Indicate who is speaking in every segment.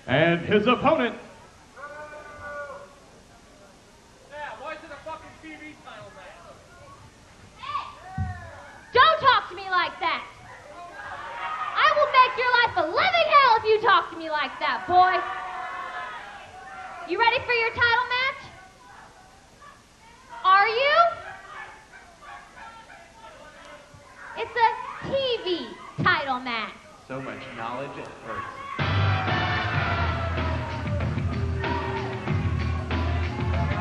Speaker 1: And his opponent,
Speaker 2: Why is it a fucking TV title match?
Speaker 3: Don't talk to me like that. I will make your life a living hell if you talk to me like that, boy. You ready for your title match? Are you? It's a TV title match.
Speaker 4: So much knowledge, it hurts.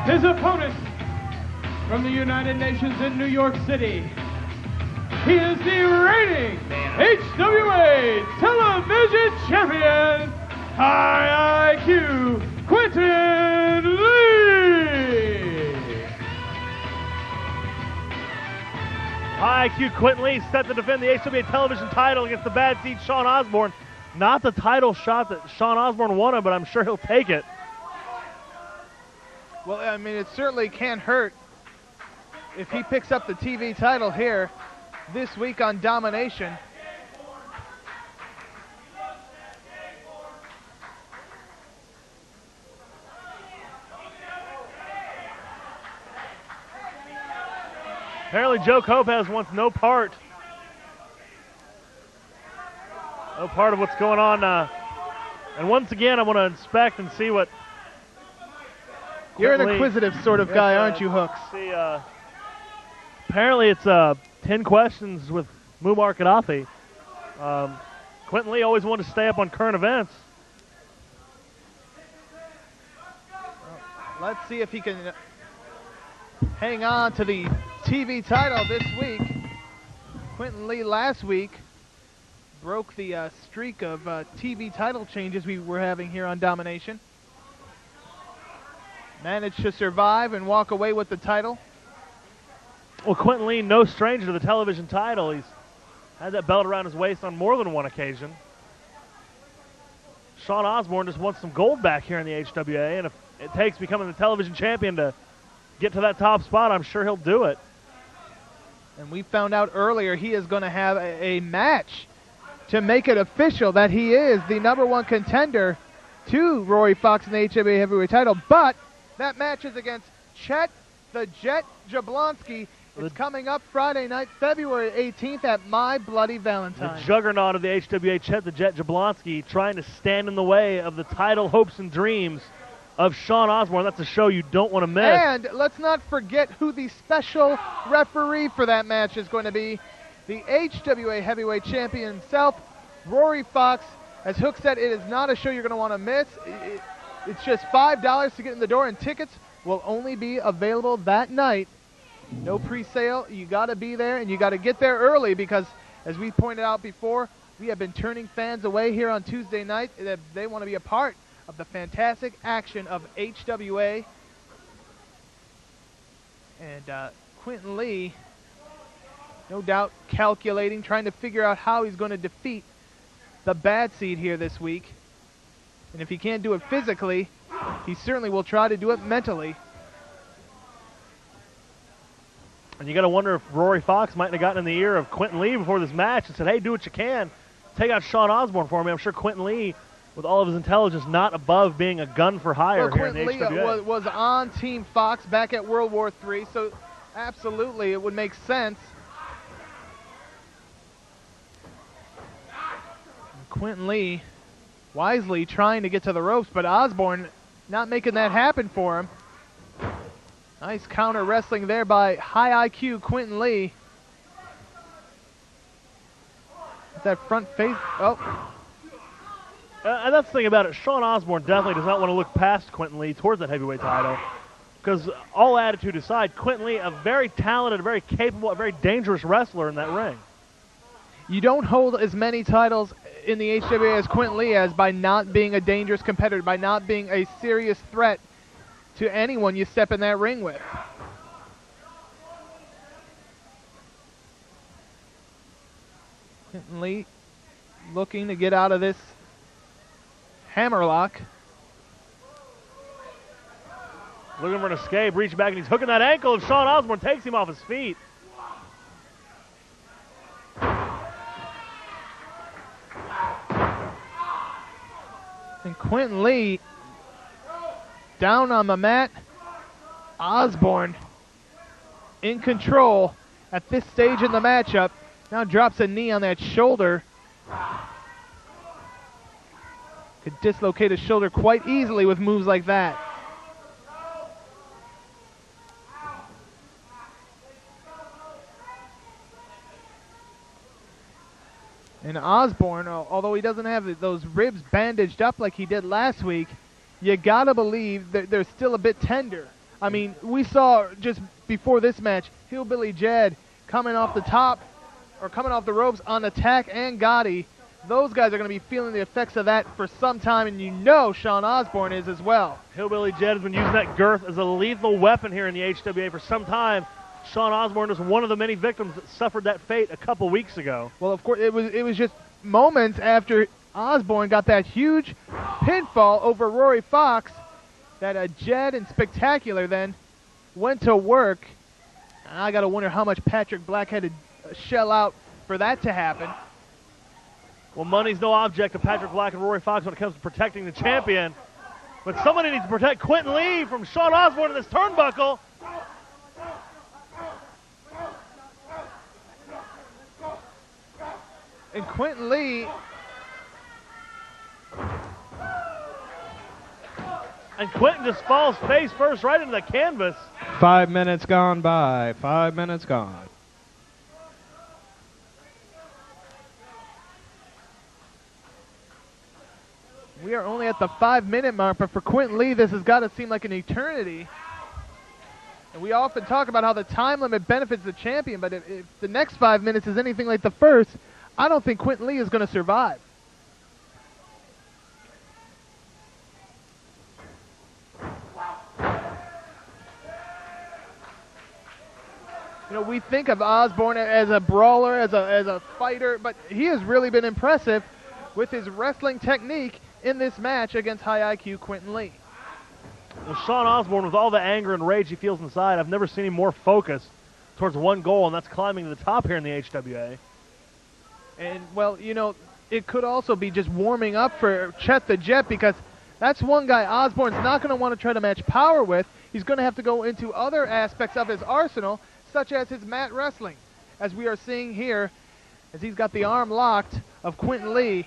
Speaker 1: his opponent from the United Nations in New York City. He is the reigning HWA Television Champion, High IQ, Quinten Lee.
Speaker 5: High IQ Quinten Lee set to defend the HWA Television title against the bad seed Shawn Osborne. Not the title shot that Shawn Osborne wanted, but I'm sure he'll take it.
Speaker 6: Well, I mean, it certainly can't hurt if he picks up the TV title here this week on Domination.
Speaker 5: Apparently Joe Lopez wants no part of what's going on. And once again, I want to inspect and see what
Speaker 6: You're an
Speaker 5: Quinten Lee-
Speaker 6: inquisitive sort of guy, aren't you, Hooks?
Speaker 5: See, apparently it's 10 questions with Muammar Gaddafi. Quinten Lee always wanted to stay up on current events.
Speaker 6: Let's see if he can hang on to the TV title this week. Quinten Lee last week broke the streak of TV title changes we were having here on Domination. Managed to survive and walk away with the title.
Speaker 5: Well, Quinten Lee, no stranger to the television title. He's had that belt around his waist on more than one occasion. Shawn Osborne just wants some gold back here in the HWA, and if it takes becoming the television champion to get to that top spot, I'm sure he'll do it.
Speaker 6: And we found out earlier he is going to have a match to make it official that he is the #1 contender to Rory Fox in the HWA heavyweight title. But that match is against Chet the Jet Jablonski. It's coming up Friday night, February 18th at My Bloody Valentine.
Speaker 5: The juggernaut of the HWA, Chet the Jet Jablonski, trying to stand in the way of the title hopes and dreams of Shawn Osborne. That's a show you don't want to miss.
Speaker 6: And let's not forget who the special referee for that match is going to be. The HWA heavyweight champion himself, Rory Fox. As Hook said, it is not a show you're going to want to miss. It's just $5 to get in the door, and tickets will only be available that night. No pre-sale. You got to be there, and you got to get there early because, as we pointed out before, we have been turning fans away here on Tuesday night. They want to be a part of the fantastic action of HWA. And Quinten Lee, no doubt calculating, trying to figure out how he's going to defeat the bad seed here this week. And if he can't do it physically, he certainly will try to do it mentally.
Speaker 5: And you got to wonder if Rory Fox might have gotten in the ear of Quinten Lee before this match and said, hey, do what you can. Take out Shawn Osborne for me. I'm sure Quinten Lee, with all of his intelligence, not above being a gun for hire
Speaker 6: Well,
Speaker 5: here in the
Speaker 6: Quinten Lee
Speaker 5: HWA.
Speaker 6: was on Team Fox back at World War III, so absolutely it would make sense. Quinten Lee wisely trying to get to the ropes, but Osborne not making that happen for him. Nice counter wrestling there by high IQ Quinten Lee. That front face. Oh.
Speaker 5: And that's the thing about it. Shawn Osborne definitely does not want to look past Quinten Lee towards that heavyweight title. Because all attitude aside, Quinten Lee, a very talented, a very capable, a very dangerous wrestler in that ring.
Speaker 6: You don't hold as many titles in the HWA as Quinten Lee has by not being a dangerous competitor, by not being a serious threat to anyone you step in that ring with. Quinten Lee looking to get out of this hammerlock.
Speaker 5: Looking for an escape, reach back, and he's hooking that ankle, and Shawn Osborne takes him off his feet.
Speaker 6: And Quinten Lee down on the mat. Osborne in control at this stage in the matchup. Now drops a knee on that shoulder. Could dislocate his shoulder quite easily with moves like that. And Osborne, although he doesn't have those ribs bandaged up like he did last week, you gotta believe that they're still a bit tender. I mean, we saw just before this match, Hillbilly Jed coming off the top, or coming off the ropes on Attack and Gotti. Those guys are going to be feeling the effects of that for some time, and you know Shawn Osborne is as well.
Speaker 5: Hillbilly Jed has been using that girth as a lethal weapon here in the HWA for some time. Shawn Osborne was one of the many victims that suffered that fate a couple weeks ago.
Speaker 6: Well, of course, it was just moments after Osborne got that huge pinfall over Rory Fox that Jed and Spectacular then went to work. And I got to wonder how much Patrick Black had to shell out for that to happen.
Speaker 5: Well, money's no object to Patrick Black and Rory Fox when it comes to protecting the champion. But somebody needs to protect Quinten Lee from Shawn Osborne in this turnbuckle.
Speaker 6: And Quinten Lee...
Speaker 5: And Quinten just falls face first right into the canvas.
Speaker 1: 5 minutes gone by. 5 minutes gone.
Speaker 6: We are only at the 5-minute mark, but for Quinten Lee, this has got to seem like an eternity. And we often talk about how the time limit benefits the champion, but if the next 5 minutes is anything like the first, I don't think Quinten Lee is going to survive. You know, we think of Osborne as a brawler, as a fighter, but he has really been impressive with his wrestling technique in this match against high IQ Quinten Lee.
Speaker 5: Well, Shawn Osborne, with all the anger and rage he feels inside, I've never seen him more focused towards one goal, and that's climbing to the top here in the HWA.
Speaker 6: And, well, you know, it could also be just warming up for Chet the Jet, because that's one guy Osborne's not going to want to try to match power with. He's going to have to go into other aspects of his arsenal, such as his mat wrestling, as we are seeing here, as he's got the arm locked of Quinten Lee.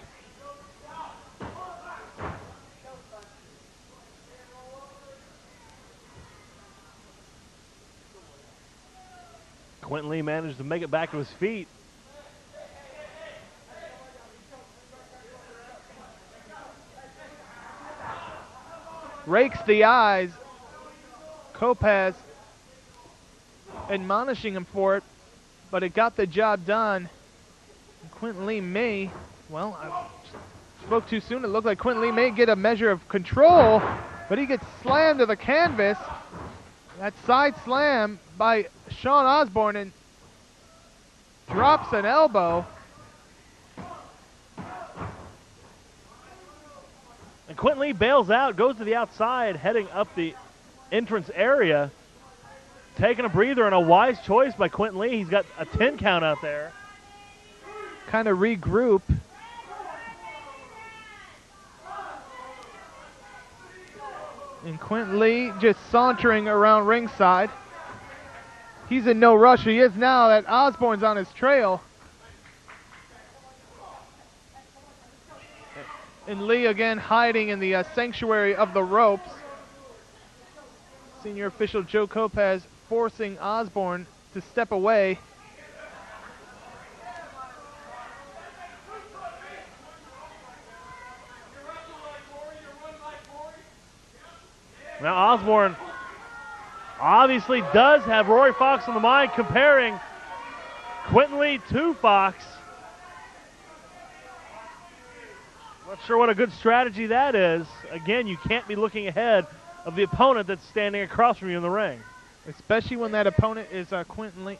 Speaker 5: Quinten Lee managed to make it back to his feet.
Speaker 6: Rakes the eyes. Kopaz admonishing him for it, but it got the job done. Quinten Lee may, well, I spoke too soon. It looked like Quinten Lee may get a measure of control, but he gets slammed to the canvas. That side slam by Shawn Osborne and drops an elbow.
Speaker 5: And Quinten Lee bails out, goes to the outside, heading up the entrance area. Taking a breather, and a wise choice by Quinten Lee. He's got a 10 count out there.
Speaker 6: Kind of regroup. And Quinten Lee just sauntering around ringside. He's in no rush. He is now that Osborne's on his trail. And Lee again hiding in the sanctuary of the ropes. Senior official Joe Kopaz forcing Osborne to step away.
Speaker 5: Now Osborne obviously does have Rory Fox on the mind, comparing Quinten Lee to Fox. Not sure what a good strategy that is. Again, you can't be looking ahead of the opponent that's standing across from you in the ring.
Speaker 6: Especially when that opponent is Quinten Lee.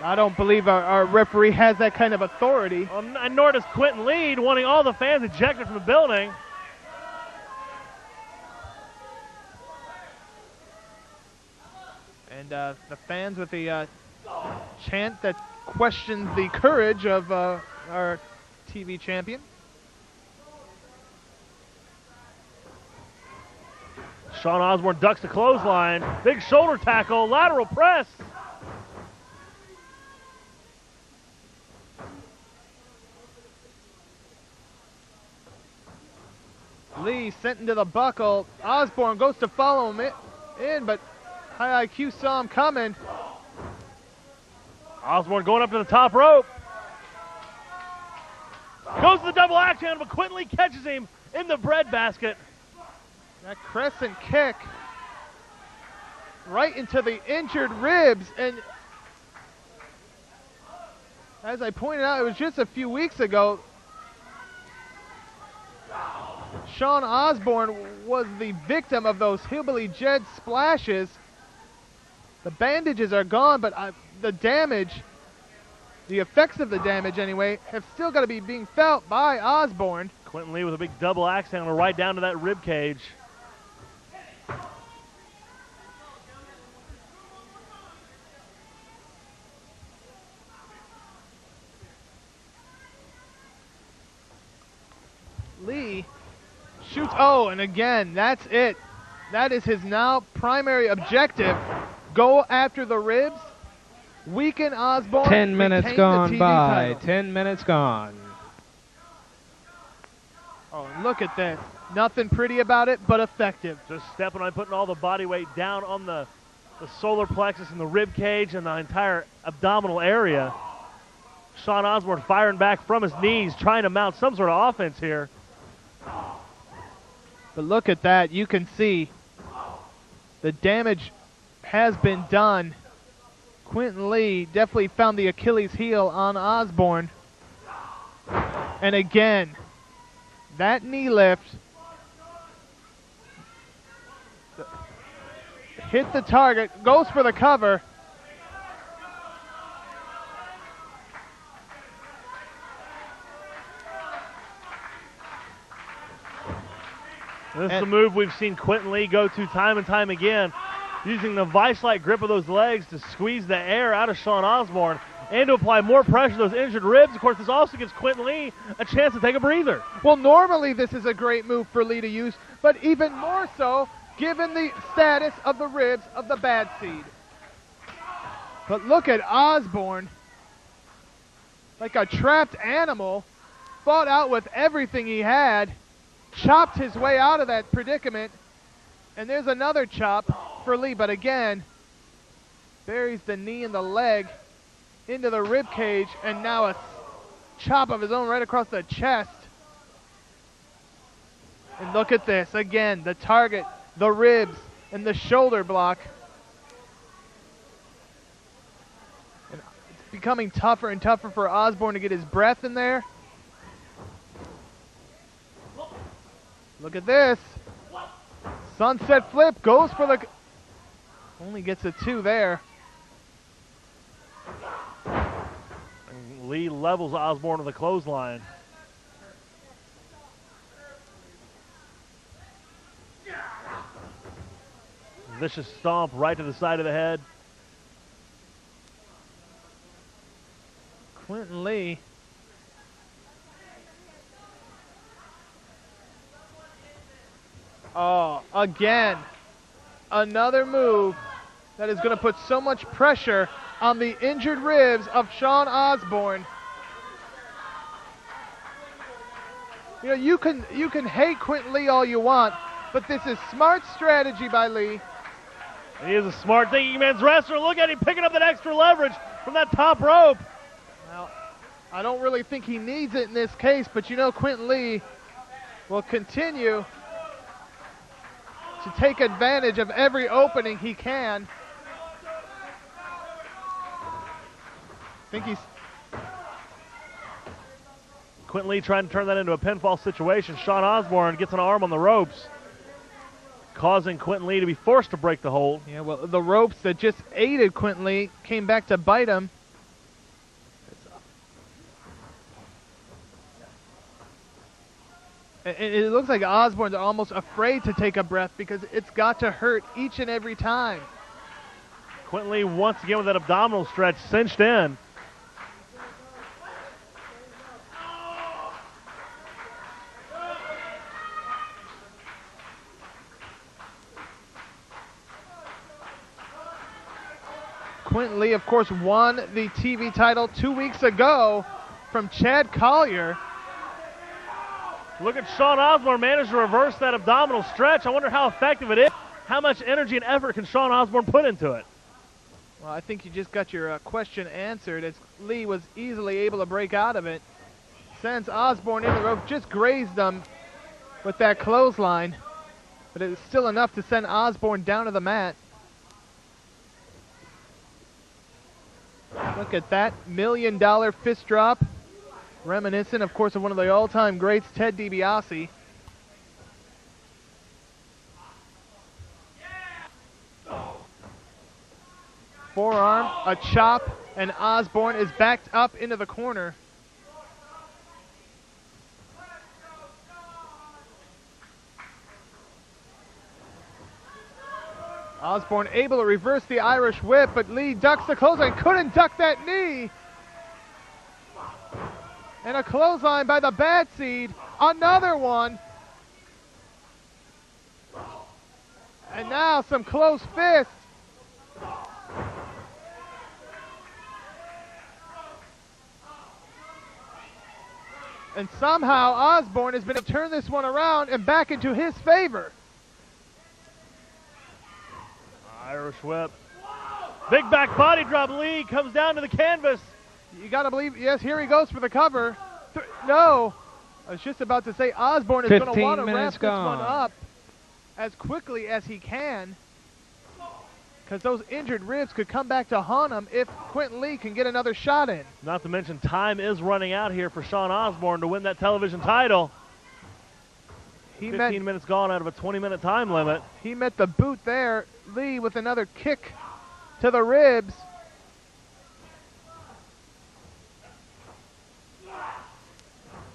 Speaker 6: I don't believe our referee has that kind of authority.
Speaker 5: And nor does Quinten Lee, wanting all the fans ejected from the building.
Speaker 6: And the fans with the chant that questions the courage of our TV champion.
Speaker 5: Shawn Osborne ducks the clothesline. Big shoulder tackle, lateral press.
Speaker 6: Lee sent into the buckle. Osborne goes to follow him in, but High IQ saw him coming.
Speaker 5: Osborne going up to the top rope. Goes to the double axe handle, but Quinten Lee catches him in the breadbasket.
Speaker 6: That crescent kick right into the injured ribs. And as I pointed out, it was just a few weeks ago, Shawn Osborne was the victim of those Hillbilly Jed splashes. The bandages are gone, but the damage, the effects of the damage anyway, have still got to be being felt by Osborne.
Speaker 5: Quinten Lee with a big double axe handle right down to that rib cage.
Speaker 6: Lee shoots. Oh, and again, that's it. That is his now primary objective. Go after the ribs, weaken Osborne.
Speaker 1: 10 minutes
Speaker 6: retain
Speaker 1: gone
Speaker 6: the TV
Speaker 1: by.
Speaker 6: title.
Speaker 1: 10 minutes gone.
Speaker 6: Oh, and look at this. Nothing pretty about it, but effective.
Speaker 5: Just stepping on, putting all the body weight down on the solar plexus and the rib cage and the entire abdominal area. Shawn Osborne firing back from his knees, trying to mount some sort of offense here.
Speaker 6: But look at that. You can see the damage has been done. Quinten Lee definitely found the Achilles heel on Osborne. And again, that knee lift hit the target, goes for the cover.
Speaker 5: This is the move we've seen Quinten Lee go to time and time again, using the vice-like grip of those legs to squeeze the air out of Shawn Osborne and to apply more pressure to those injured ribs. Of course, this also gives Quinten Lee a chance to take a breather.
Speaker 6: Well, normally this is a great move for Lee to use, but even more so given the status of the ribs of the bad seed. But look at Osborne, like a trapped animal, fought out with everything he had, chopped his way out of that predicament, and there's another chop for Lee, but again, buries the knee and the leg into the rib cage, and now a chop of his own right across the chest. And look at this, again, the target, the ribs, and the shoulder block. And it's becoming tougher and tougher for Osborne to get his breath in there. Look at this. Sunset flip, goes for the... Only gets a 2 there.
Speaker 5: And Lee levels Osborne with a clothesline. Vicious stomp right to the side of the head.
Speaker 6: Quinten Lee. Oh, again, another move that is going to put so much pressure on the injured ribs of Shawn Osborne. You know, you can hate Quinten Lee all you want, but this is smart strategy by Lee.
Speaker 5: He is a smart thinking man's wrestler. Look at him picking up that extra leverage from that top rope.
Speaker 6: Now, I don't really think he needs it in this case, but you know Quinten Lee will continue to take advantage of every opening he can. I think he's...
Speaker 5: Quinten Lee trying to turn that into a pinfall situation. Shawn Osborne gets an arm on the ropes, causing Quinten Lee to be forced to break the hold.
Speaker 6: Yeah, well, the ropes that just aided Quinten Lee came back to bite him. And it looks like Osborne's almost afraid to take a breath because it's got to hurt each and every time.
Speaker 5: Quinten Lee once again with that abdominal stretch cinched in.
Speaker 6: Quinten Lee, of course, won the TV title 2 weeks ago from Chad Collier.
Speaker 5: Look at Shawn Osborne managed to reverse that abdominal stretch. I wonder how effective it is. How much energy and effort can Shawn Osborne put into it?
Speaker 6: Well, I think you just got your question answered, as Lee was easily able to break out of it. Sends Osborne in the rope, just grazed him with that clothesline, but it was still enough to send Osborne down to the mat. Look at that $1 million fist drop, reminiscent, of course, of one of the all-time greats, Ted DiBiase. Forearm, a chop, and Osborne is backed up into the corner. Osborne able to reverse the Irish whip, but Lee ducks the clothesline, couldn't duck that knee. And a clothesline by the Bad Seed, another one. And now some close fists. And somehow Osborne has been able to turn this one around and back into his favor.
Speaker 5: Irish whip. Big back body drop. Lee comes down to the canvas.
Speaker 6: You got to believe, yes, here he goes for the cover. No. I was just about to say Osborne is going to want to wrap this one up as quickly as he can, because those injured ribs could come back to haunt him if Quinten Lee can get another shot in.
Speaker 5: Not to mention time is running out here for Shawn Osborne to win that television title. 15 minutes gone out of a 20-minute time limit.
Speaker 6: He met the boot there. Lee with another kick to the ribs.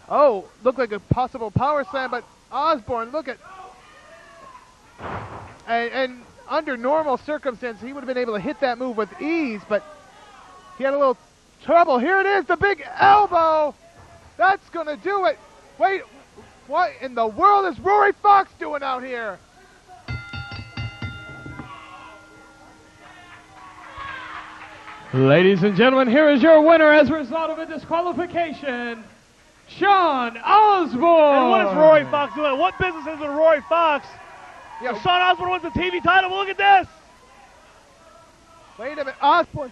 Speaker 6: Oh, looked like a possible power slam, but Osborne, look at... And under normal circumstances, he would have been able to hit that move with ease, but he had a little trouble. Here it is, the big elbow. That's going to do it. Wait, what in the world is Rory Fox doing out here?
Speaker 1: Ladies and gentlemen, here is your winner as a result of a disqualification, Shawn Osborne.
Speaker 5: And what is Rory Fox doing? What business is it Rory Fox?
Speaker 6: Yeah.
Speaker 5: Shawn Osborne wins the TV title. Look at this.
Speaker 6: Wait a minute, Osborne.